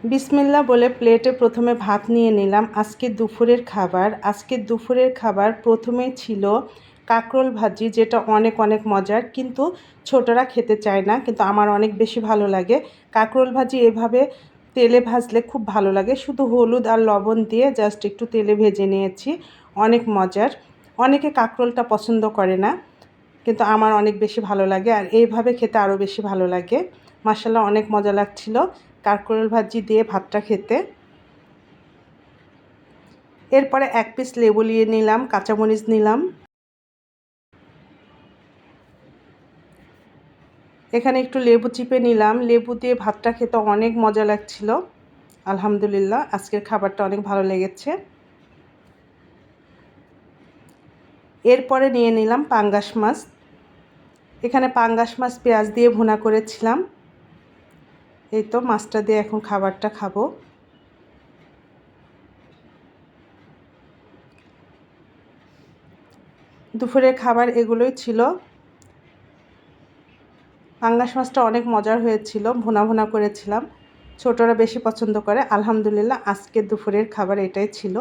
বিসমিল্লাহ বলে প্লেটে প্রথমে ভাত নিয়ে নিলাম। আজকের দুপুরের খাবার প্রথমেই ছিল কাঁকরোল ভাজি, যেটা অনেক অনেক মজার, কিন্তু ছোটরা খেতে চায় না, কিন্তু আমার অনেক বেশি ভালো লাগে। কাঁকরোল ভাজি এভাবে তেলে ভাজলে খুব ভালো লাগে। শুধু হলুদ আর লবণ দিয়ে জাস্ট একটু তেলে ভেজে নিয়েছি, অনেক মজার। অনেকে কাঁকরোলটা পছন্দ করে না, কিন্তু আমার অনেক বেশি ভালো লাগে, আর এইভাবে খেতে আরও বেশি ভালো লাগে। মাশাআল্লাহ, অনেক মজা লাগছিল কাঁকরোল ভাজি দিয়ে ভাতটা খেতে। এরপরে এক পিস লেবু নিয়ে নিলাম, কাঁচামরিচ নিলাম। এখানে একটু লেবু চিপে নিলাম। লেবু দিয়ে ভাতটা খেতে অনেক মজা লাগছিল। আলহামদুলিল্লাহ, আজকের খাবারটা অনেক ভালো লেগেছে। এরপরে নিয়ে নিলাম পাঙ্গাস মাছ। এখানে পাঙ্গাস মাছ পেঁয়াজ দিয়ে ভুনা করেছিলাম। এই তো মাছটা দিয়ে এখন খাবারটা খাবো। দুপুরের খাবার এগুলোই ছিল। পাঙ্গাস মাছটা অনেক মজার হয়েছিল, ভুনা ভুনা করেছিলাম, ছোটরা বেশি পছন্দ করে। আলহামদুলিল্লাহ, আজকের দুপুরের খাবার এটাই ছিল।